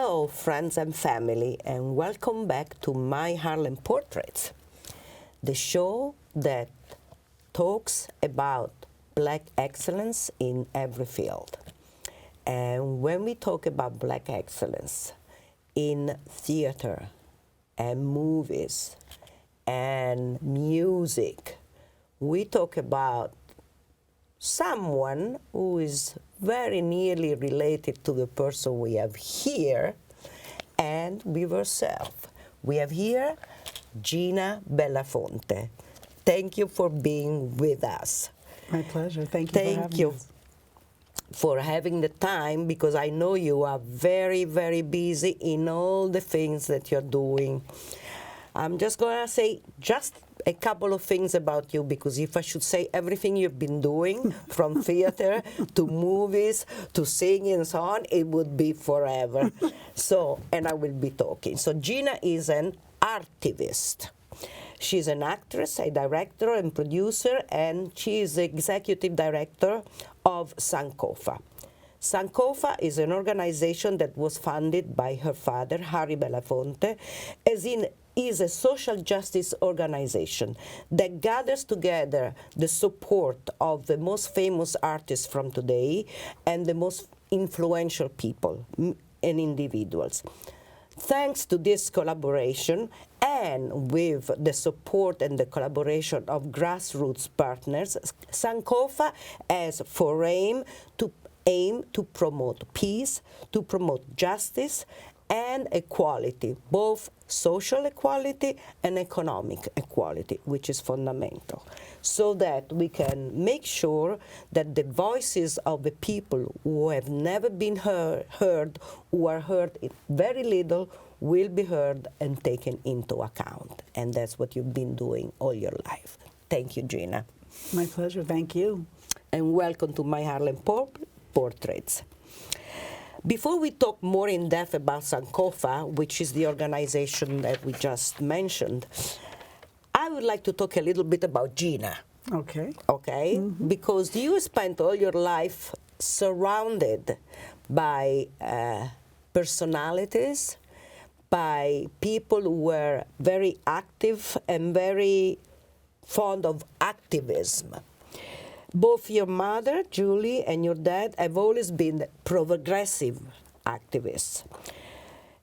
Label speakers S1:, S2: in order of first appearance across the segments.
S1: Hello, friends and family, and welcome back to My Harlem Portraits, the show that talks about Black excellence in every field. And when we talk about Black excellence in theater and movies and music, we talk about someone who is very nearly related to the person we have here and with herself. We have here Gina Belafonte. Thank you for being with us.
S2: My pleasure. Thank you for having us.
S1: For having the time, because I know you are very, very busy in all the things that you're doing. I'm just going to say just a couple of things about you, because if I should say everything you've been doing, from theater to movies to singing and so on, it would be forever. So, and I will be talking. So Gina is an artivist. She's an actress, a director and producer, and she is the executive director of Sankofa. Sankofa is an organization that was founded by her father, Harry Belafonte, is a social justice organization that gathers together the support of the most famous artists from today and the most influential people and individuals. Thanks to this collaboration and with the support and the collaboration of grassroots partners, Sankofa has for aim to promote peace, to promote justice and equality, both social equality and economic equality, which is fundamental, so that we can make sure that the voices of the people who have never been heard, who are heard very little, will be heard and taken into account. And that's what you've been doing all your life. Thank you, Gina.
S2: My pleasure. Thank you.
S1: And welcome to My Harlem Portraits. Before we talk more in depth about Sankofa, which is the organization that we just mentioned, I would like to talk a little bit about Gina.
S2: Okay.
S1: Okay? Mm-hmm. Because you spent all your life surrounded by personalities, by people who were very active and very fond of activism. Both your mother, Julie, and your dad have always been progressive activists.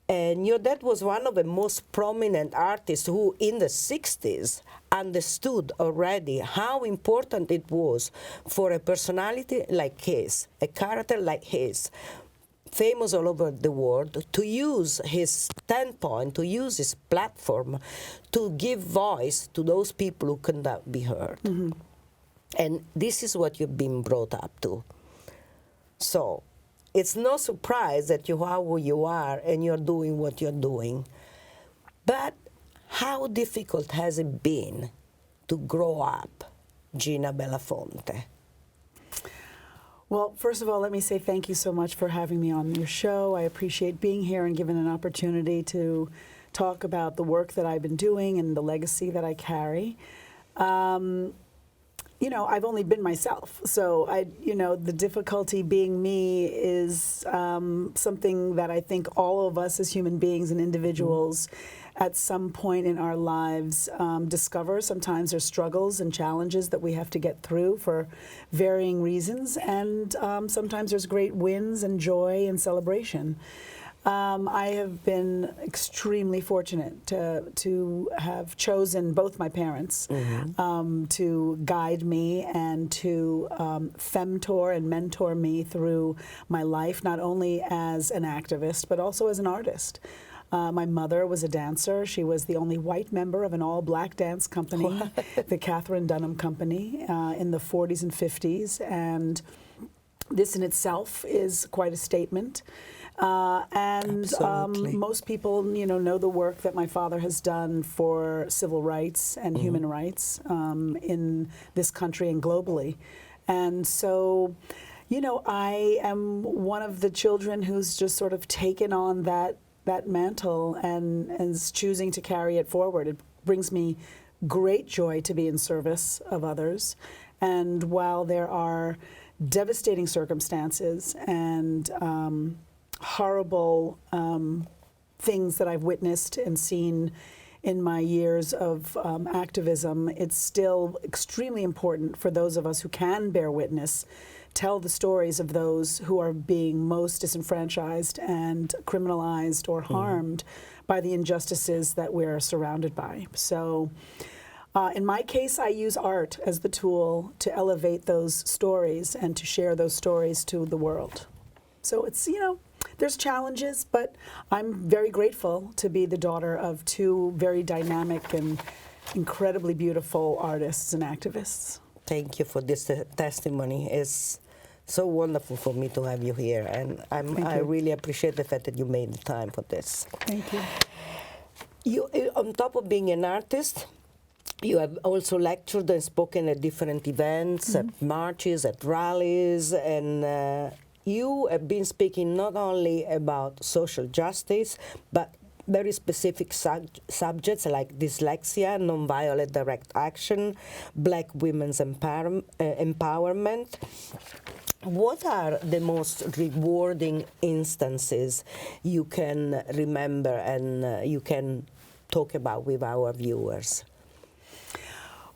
S1: And your dad was one of the most prominent artists who, in the 60s, understood already how important it was for a personality like his, a character like his, famous all over the world, to use his standpoint, to use his platform, to give voice to those people who could not be heard. Mm-hmm. And this is what you've been brought up to. So it's no surprise that you are who you are and you're doing what you're doing. But how difficult has it been to grow up, Gina Belafonte?
S2: Well, first of all, let me say thank you so much for having me on your show. I appreciate being here and given an opportunity to talk about the work that I've been doing and the legacy that I carry. You know, I've only been myself, so the difficulty being me is something that I think all of us as human beings and individuals at some point in our lives discover. Sometimes there's struggles and challenges that we have to get through for varying reasons, and sometimes there's great wins and joy and celebration. I have been extremely fortunate to have chosen both my parents to guide me and to femtor and mentor me through my life, not only as an activist, but also as an artist. My mother was a dancer. She was the only white member of an all-black dance company, the Catherine Dunham Company, in the 40s and 50s. And this in itself is quite a statement. Most people, know the work that my father has done for civil rights and human rights in this country and globally. And so, I am one of the children who's just sort of taken on that mantle and is choosing to carry it forward. It brings me great joy to be in service of others. And while there are devastating circumstances and horrible things that I've witnessed and seen in my years of activism, it's still extremely important for those of us who can bear witness, tell the stories of those who are being most disenfranchised and criminalized or harmed by the injustices that we're surrounded by. So in my case, I use art as the tool to elevate those stories and to share those stories to the world. So it's, there's challenges, but I'm very grateful to be the daughter of two very dynamic and incredibly beautiful artists and activists.
S1: Thank you for this testimony. It's so wonderful for me to have you here, and I really appreciate the fact that you made the time for this.
S2: Thank you.
S1: You, on top of being an artist, you have also lectured and spoken at different events, at marches, at rallies, and you have been speaking not only about social justice, but very specific subjects like dyslexia, nonviolent direct action, black women's empowerment. What are the most rewarding instances you can remember and you can talk about with our viewers?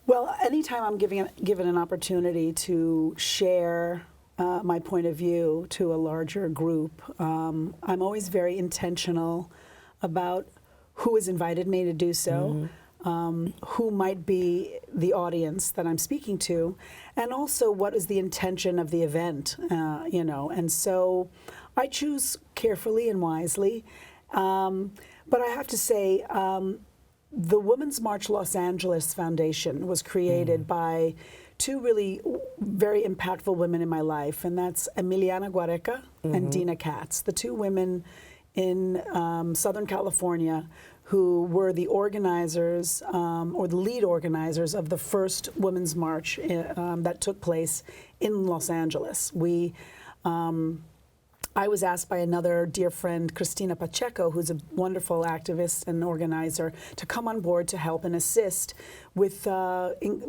S2: Well, anytime I'm given an opportunity to share my point of view to a larger group, I'm always very intentional about who has invited me to do so, who might be the audience that I'm speaking to, and also what is the intention of the event, And so I choose carefully and wisely. But I have to say, the Women's March Los Angeles Foundation was created by two really very impactful women in my life, and that's Emiliana Guareca and Dina Katz, the two women in Southern California who were the organizers or the lead organizers of the first Women's March that took place in Los Angeles. I was asked by another dear friend, Cristina Pacheco, who's a wonderful activist and organizer, to come on board to help and assist with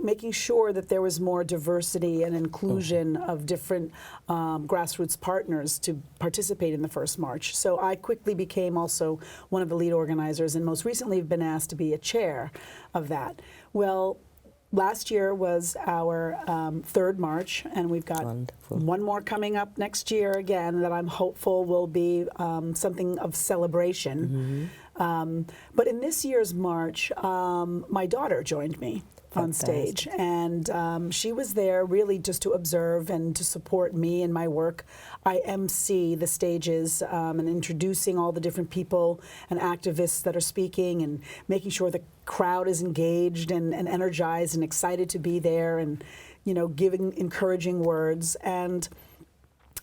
S2: making sure that there was more diversity and inclusion of different grassroots partners to participate in the first march. So I quickly became also one of the lead organizers, and most recently have been asked to be a chair of that. Well, last year was our third march, and we've got one more coming up next year again that I'm hopeful will be something of celebration. But in this year's march, my daughter joined me on stage, and she was there really just to observe and to support me in my work. I MC the stages and introducing all the different people and activists that are speaking and making sure the crowd is engaged and energized and excited to be there, and giving encouraging words. And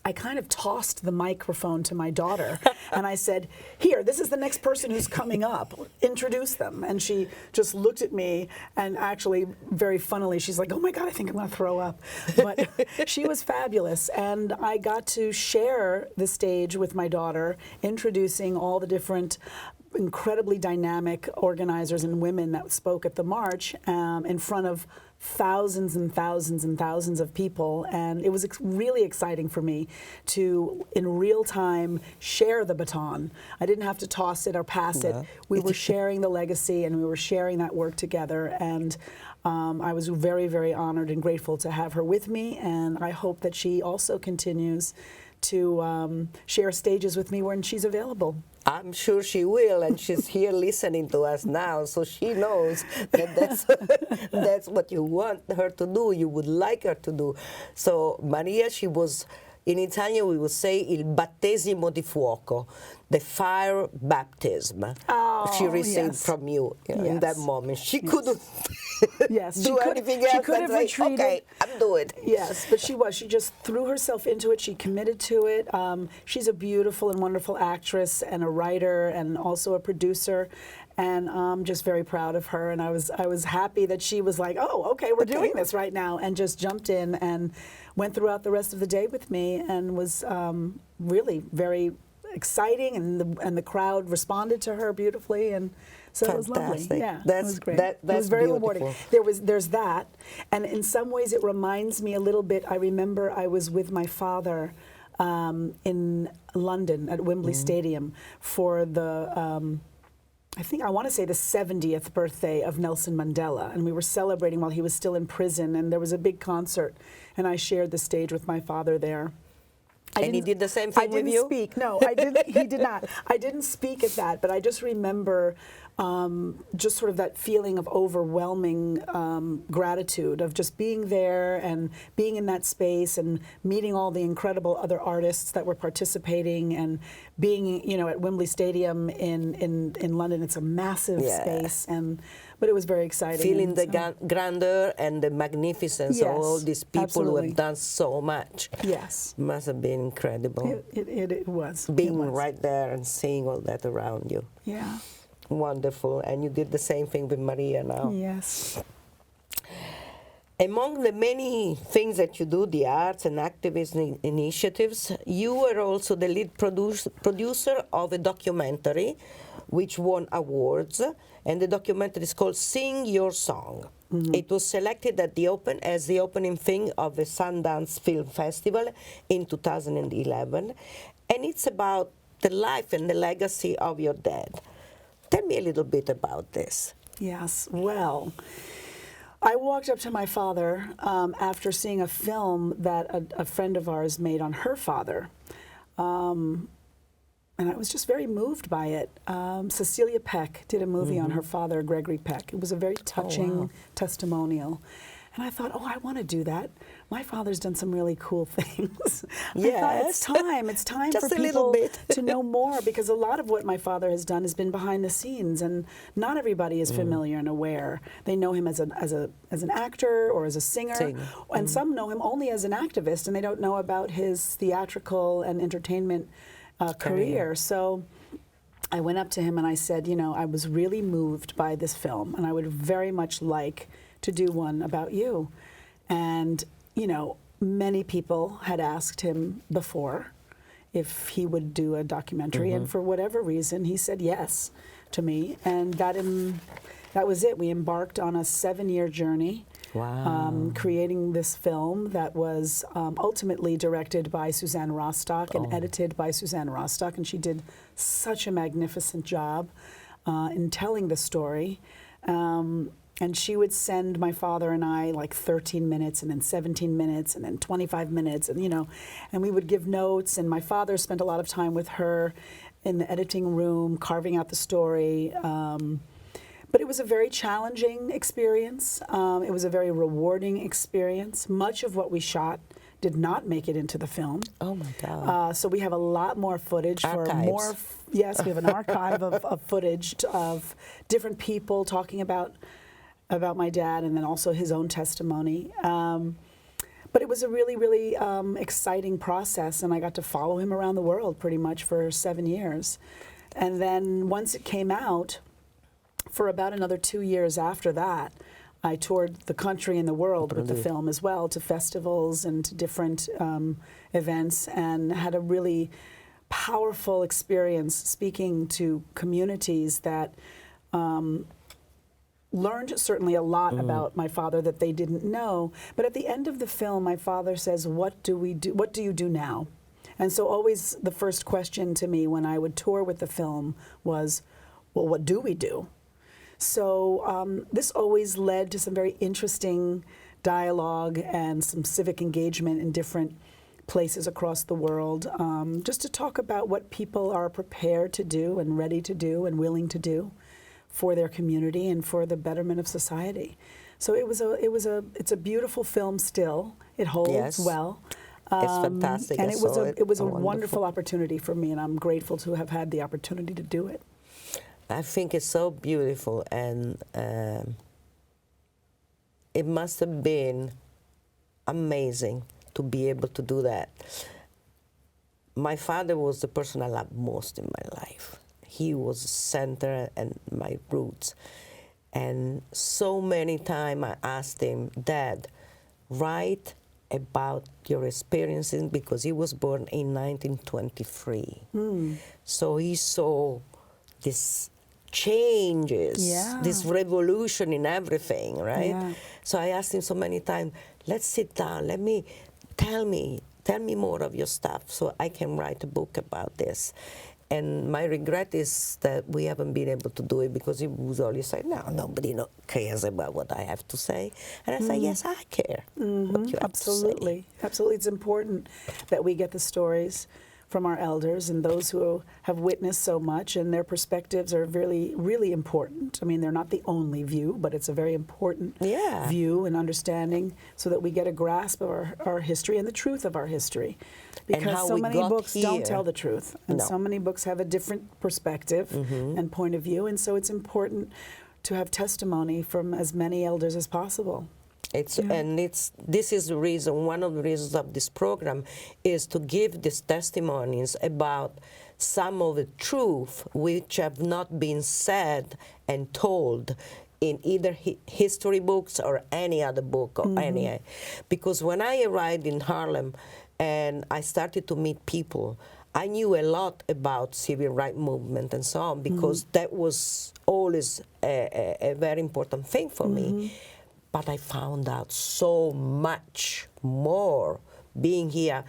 S2: I kind of tossed the microphone to my daughter and I said, "Here, this is the next person who's coming up. Introduce them." And she just looked at me, and actually, very funnily, she's like, "Oh my God, I think I'm going to throw up." But she was fabulous, and I got to share the stage with my daughter, introducing all the different incredibly dynamic organizers and women that spoke at the march in front of thousands and thousands and thousands of people, and it was really exciting for me to, in real time, share the baton. I didn't have to toss it or pass it. We were sharing the legacy, and we were sharing that work together, and I was very, very honored and grateful to have her with me, and I hope that she also continues to share stages with me when she's available.
S1: I'm sure she will, and she's here listening to us now, so she knows that that's what you want her to do, you would like her to do. So Maria, she was, in Italian we would say il battesimo di fuoco, the fire baptism. She received from you, in that moment. She couldn't do anything else.
S2: She could have retreated.
S1: Okay, I'm doing it.
S2: Yes, but she just threw herself into it. She committed to it. She's a beautiful and wonderful actress and a writer and also a producer. And I'm just very proud of her. And I was happy that she was like, "Oh, okay, we're doing this right now," and just jumped in and went throughout the rest of the day with me, and was really very exciting, and the crowd responded to her beautifully, and so it was lovely. Yeah, it was great. It was very rewarding. There's that, and in some ways it reminds me a little bit. I remember I was with my father in London at Wembley Stadium for the, I want to say the 70th birthday of Nelson Mandela. And we were celebrating while he was still in prison. And there was a big concert. And I shared the stage with my father there.
S1: And he did the same thing with you?
S2: I didn't speak. No, I didn't. He did not. I didn't speak at that, but I just remember just sort of that feeling of overwhelming gratitude of just being there and being in that space and meeting all the incredible other artists that were participating and being, at Wembley Stadium in London. It's a massive space, but it was very exciting.
S1: Feeling the grandeur and the magnificence of all these people who have done so much.
S2: Yes.
S1: Must have been incredible.
S2: It was.
S1: Being right there and seeing all that around you.
S2: Yeah.
S1: Wonderful. And you did the same thing with Maria now.
S2: Yes.
S1: Among the many things that you do, the arts and activism initiatives, you were also the lead producer of a documentary which won awards, and the documentary is called Sing Your Song. It was selected at as the opening thing of the Sundance Film Festival in 2011, and it's about the life and the legacy of your dad. Tell me a little bit about this.
S2: Yes, well, I walked up to my father after seeing a film that a friend of ours made on her father. And I was just very moved by it. Cecilia Peck did a movie on her father, Gregory Peck. It was a very touching testimonial. And I thought, I want to do that. My father's done some really cool things.
S1: Yes.
S2: I thought it's time
S1: Just
S2: for
S1: a little
S2: people
S1: bit.
S2: to know more, because a lot of what my father has done has been behind the scenes, and not everybody is familiar and aware. They know him as an actor or as a singer, and some know him only as an activist, and they don't know about his theatrical and entertainment career. So I went up to him and I said, I was really moved by this film, and I would very much like to do one about you. And, many people had asked him before if he would do a documentary, and for whatever reason, he said yes to me. And that was it. We embarked on a 7-year journey.
S1: Wow.
S2: Creating this film that was ultimately directed by Suzanne Rostock and edited by Suzanne Rostock, and she did such a magnificent job in telling the story. And she would send my father and I like 13 minutes and then 17 minutes and then 25 minutes, and and we would give notes, and my father spent a lot of time with her in the editing room, carving out the story. But it was a very challenging experience. It was a very rewarding experience. Much of what we shot did not make it into the film. Oh my God! So we have a lot more footage
S1: Archives.
S2: for more. Yes, we have an archive of footage of different people talking about my dad, and then also his own testimony. But it was a really, really exciting process, and I got to follow him around the world pretty much for 7 years. And then once it came out, for about another 2 years after that, I toured the country and the world with the film as well, to festivals and to different events, and had a really powerful experience speaking to communities that learned certainly a lot about my father that they didn't know. But at the end of the film, my father says, "What do we do? What do you do now?" And so always the first question to me when I would tour with the film was, well, what do we do? So this always led to some very interesting dialogue and some civic engagement in different places across the world, just to talk about what people are prepared to do and ready to do and willing to do for their community and for the betterment of society. So it's a beautiful film still. It holds well.
S1: It's fantastic.
S2: And it was a wonderful opportunity for me, and I'm grateful to have had the opportunity to do it.
S1: I think it's so beautiful, and it must have been amazing to be able to do that. My father was the person I loved most in my life. He was the center and my roots. And so many times I asked him, Dad, write about your experiences, because he was born in 1923. So he saw this changes, this revolution in everything, right? So I asked him so many times, let's sit down, let me tell me more of your stuff so I can write a book about this. And my regret is that we haven't been able to do it because he was always saying, no, nobody cares about what I have to say. And I say, yes, I care what you have
S2: Absolutely.
S1: to say.
S2: Absolutely. It's important that we get the stories from our elders and those who have witnessed so much, and their perspectives are really, really important. I mean, they're not the only view, but it's a very important view and understanding so that we get a grasp of our history and the truth of our history. Because so many books don't tell the truth, and so many books have a different perspective and point of view, and so it's important to have testimony from as many elders as possible.
S1: This is the reason, one of the reasons of this program is to give these testimonies about some of the truth which have not been said and told in either history books or any other book or any. Because when I arrived in Harlem and I started to meet people, I knew a lot about civil rights movement and so on because that was always a very important thing for me. But I found out so much more being here.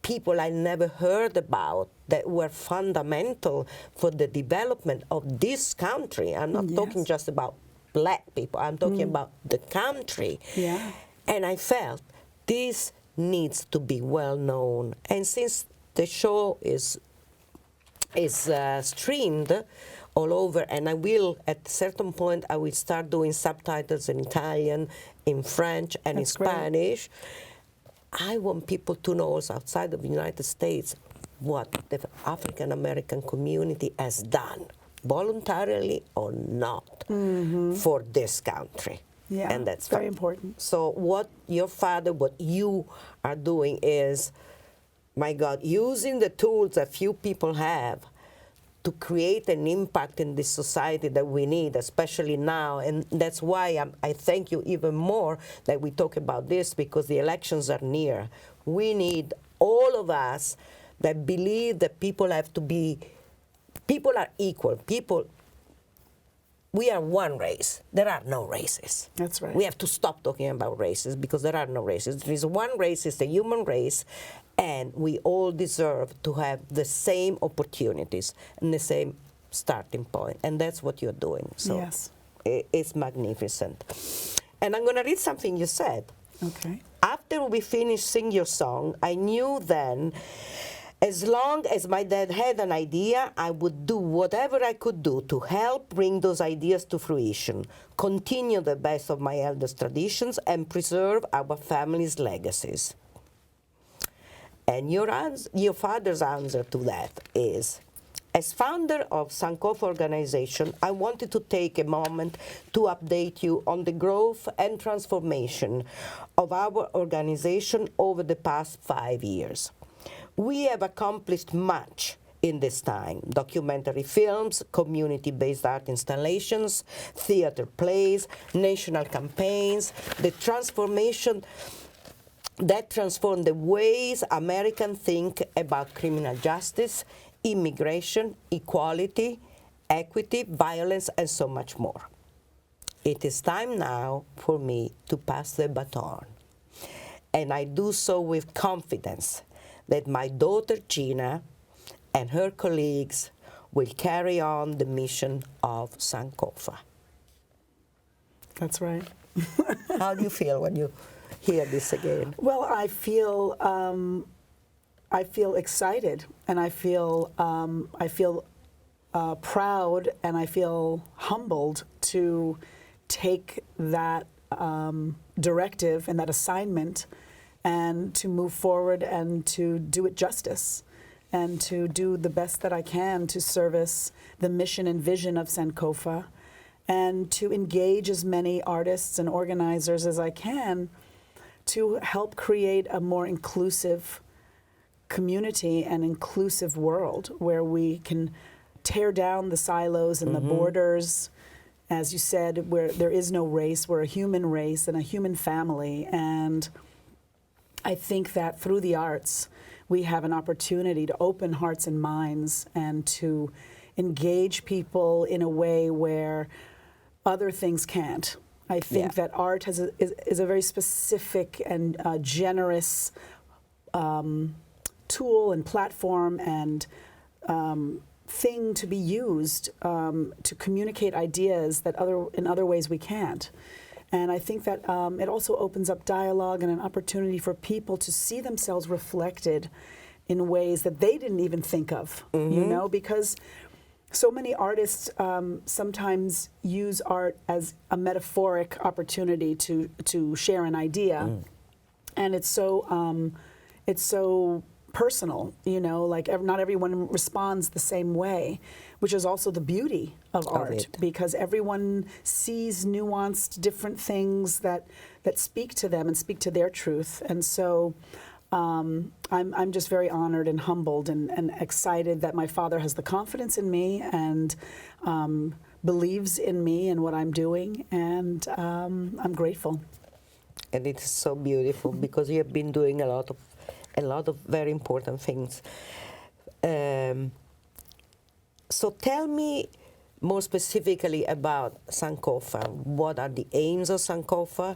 S1: People I never heard about that were fundamental for the development of this country. I'm not talking just about black people. I'm talking about the country.
S2: Yeah.
S1: And I felt this needs to be well known. And since the show is streamed all over, and I will, at a certain point, I will start doing subtitles in Italian, in French, and in Spanish. I want people to know also outside of the United States what the African American community has done, voluntarily or not, for this country.
S2: Yeah,
S1: and that's
S2: very important.
S1: So what your father, what you are doing is, my God, using the tools that few people have to create an impact in this society that we need, especially now. And that's why I thank you even more that we talk about this, because the elections are near. We need all of us that believe that people are equal. We are one race. There are no races.
S2: That's right.
S1: We have to stop talking about races because there are no races. There is one race, it's the human race, and we all deserve to have the same opportunities and the same starting point. And that's what you're doing. So
S2: yes.
S1: It's magnificent. And I'm going to read something you said.
S2: Okay.
S1: After we finished singing your song, I knew then, as long as my dad had an idea, I would do whatever I could do to help bring those ideas to fruition, continue the best of my elders' traditions, and preserve our family's legacies. And your father's answer to that is, as founder of Sankofa organization, I wanted to take a moment to update you on the growth and transformation of our organization over the past 5 years. We have accomplished much in this time: documentary films, community-based art installations, theater plays, national campaigns, the transformation that transformed the ways Americans think about criminal justice, immigration, equality, equity, violence, and so much more. It is time now for me to pass the baton, and I do so with confidence that my daughter Gina and her colleagues will carry on the mission of Sankofa.
S2: That's right.
S1: How do you feel when you hear this again?
S2: Well, I feel excited, and I feel proud, and I feel humbled to take that directive and that assignment, and to move forward and to do it justice, and to do the best that I can to service the mission and vision of Sankofa, and to engage as many artists and organizers as I can to help create a more inclusive community and inclusive world where we can tear down the silos and the borders. As you said, where there is no race, we're a human race and a human family. And I think that through the arts, we have an opportunity to open hearts and minds and to engage people in a way where other things can't. I think
S1: Yeah.
S2: that art is a very specific and generous tool and platform and thing to be used to communicate ideas that in other ways we can't. And I think that it also opens up dialogue and an opportunity for people to see themselves reflected in ways that they didn't even think of, you know, because so many artists sometimes use art as a metaphoric opportunity to share an idea, and it's so personal, you know, like not everyone responds the same way, which is also the beauty of art, because everyone sees nuanced different things that speak to them and speak to their truth. And so I'm just very honored and humbled and excited that my father has the confidence in me and believes in me and what I'm doing, and I'm grateful.
S1: And it is so beautiful because you have been doing a lot of very important things. So tell me more specifically about Sankofa. What are the aims of Sankofa?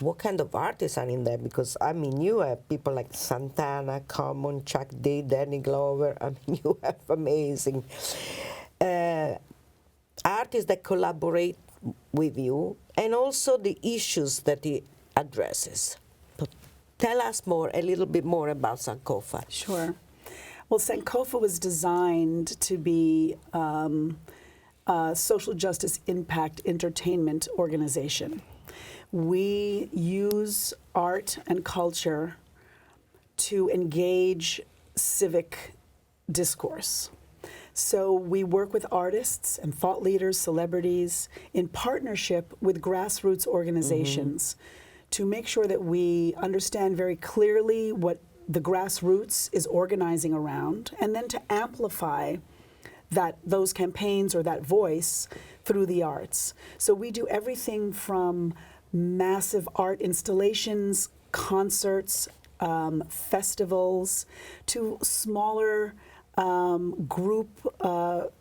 S1: What kind of artists are in there? Because, I mean, you have people like Santana, Common, Chuck D, Danny Glover. I mean, you have amazing artists that collaborate with you, and also the issues that he addresses. But tell us a little bit more about Sankofa.
S2: Sure. Well, Sankofa was designed to be a social justice impact entertainment organization. We use art and culture to engage civic discourse. So we work with artists and thought leaders, celebrities, in partnership with grassroots organizations to make sure that we understand very clearly what the grassroots is organizing around, and then to amplify those campaigns or that voice through the arts. So we do everything from massive art installations, concerts, festivals, to smaller group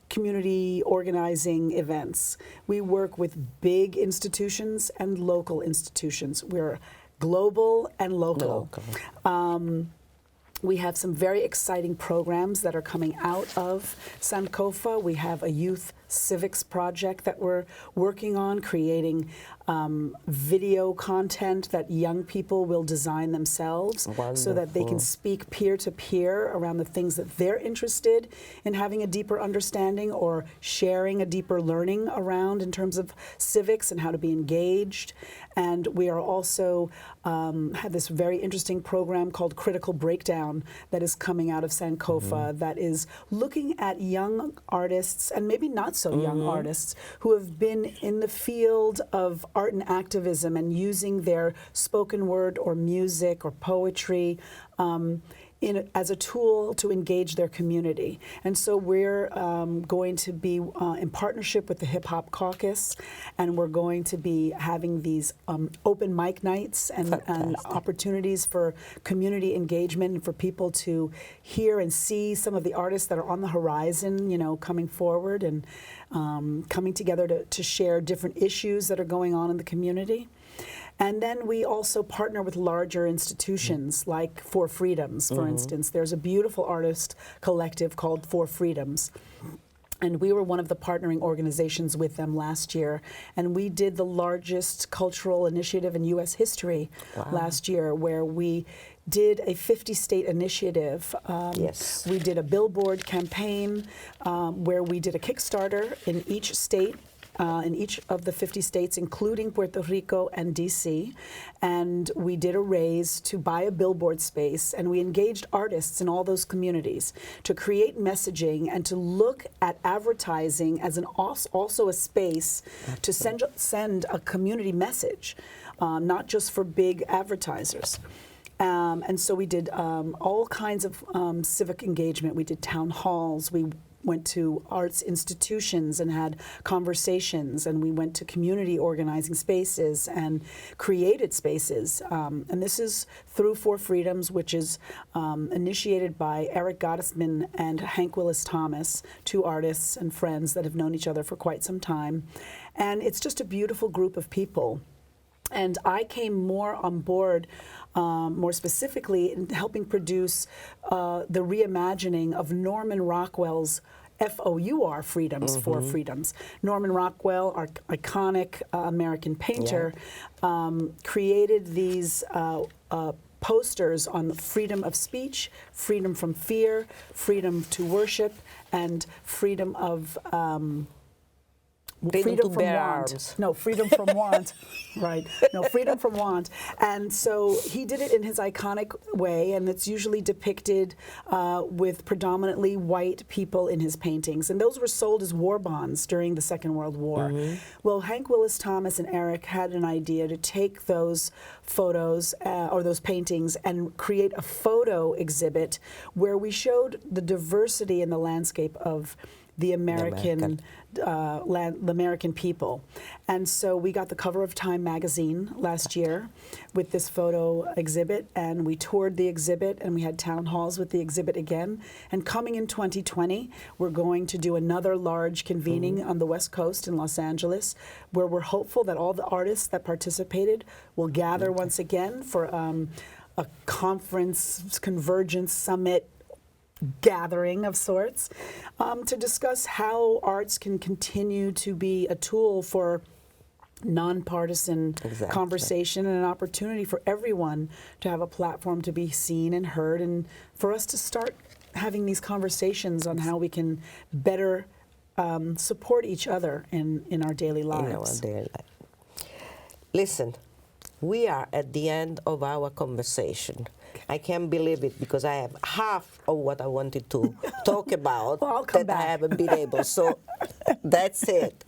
S2: community organizing events. We work with big institutions and local institutions. We're global and local. We have some very exciting programs that are coming out of Sankofa. We have a youth civics project that we're working on, creating video content that young people will design themselves. Wonderful. So that they can speak peer-to-peer around the things that they're interested in having a deeper understanding or sharing a deeper learning around in terms of civics and how to be engaged. And we are also have this very interesting program called Critical Breakdown that is coming out of Sankofa that is looking at young artists, and maybe not so young artists, who have been in the field of art and activism and using their spoken word or music or poetry as a tool to engage their community. And so we're going to be in partnership with the Hip Hop Caucus, and we're going to be having these open mic nights and opportunities for community engagement and for people to hear and see some of the artists that are on the horizon, you know, coming forward and coming together to share different issues that are going on in the community. And then we also partner with larger institutions like For Freedoms, for instance. There's a beautiful artist collective called For Freedoms. And we were one of the partnering organizations with them last year. And we did the largest cultural initiative in U.S. history last year, where we did a 50-state initiative. We did a billboard campaign where we did a Kickstarter in each state, in each of the 50 states, including Puerto Rico and D.C., and we did a raise to buy a billboard space, and we engaged artists in all those communities to create messaging and to look at advertising as also a space to send a community message, not just for big advertisers. And so we did all kinds of civic engagement. We did town halls. We went to arts institutions and had conversations, and we went to community organizing spaces and created spaces. And this is through Four Freedoms, which is initiated by Eric Gottesman and Hank Willis Thomas, two artists and friends that have known each other for quite some time. And it's just a beautiful group of people. And I came more on board, more specifically, in helping produce the reimagining of Norman Rockwell's FOUR Freedoms, Four Freedoms. Norman Rockwell, our iconic American painter, created these posters on the freedom of speech, freedom from fear, freedom to worship, and freedom of freedom from want.
S1: Arms.
S2: No, freedom from want. Right. No, freedom from want. And so he did it in his iconic way, and it's usually depicted with predominantly white people in his paintings. And those were sold as war bonds during the Second World War. Well, Hank Willis Thomas and Eric had an idea to take those photos or those paintings and create a photo exhibit where we showed the diversity in the landscape of the American people. And so we got the cover of Time magazine last year with this photo exhibit, and we toured the exhibit, and we had town halls with the exhibit again. And coming in 2020, we're going to do another large convening on the West Coast in Los Angeles, where we're hopeful that all the artists that participated will gather once again for a conference, convergence, summit, gathering of sorts, to discuss how arts can continue to be a tool for nonpartisan conversation and an opportunity for everyone to have a platform to be seen and heard, and for us to start having these conversations on how we can better support each other in our daily lives.
S1: Listen, we are at the end of our conversation. I can't believe it because I have half of what I wanted to talk about
S2: Well, I'll come
S1: that
S2: back.
S1: I haven't been able. So that's it.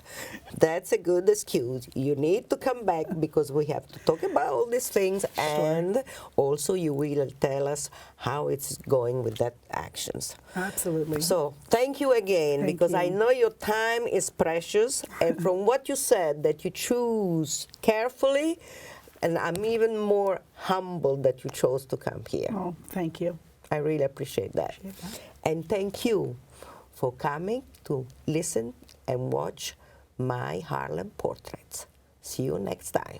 S1: That's a good excuse. You need to come back because we have to talk about all these things, and also you will tell us how it's going with that actions.
S2: Absolutely.
S1: So thank you again,
S2: Thank
S1: because
S2: you.
S1: I know your time is precious, and from what you said, that you choose carefully, and I'm even more humbled that you chose to come here.
S2: Oh, thank you.
S1: I really appreciate that. And thank you for coming to listen and watch my Harlem portraits. See you next time.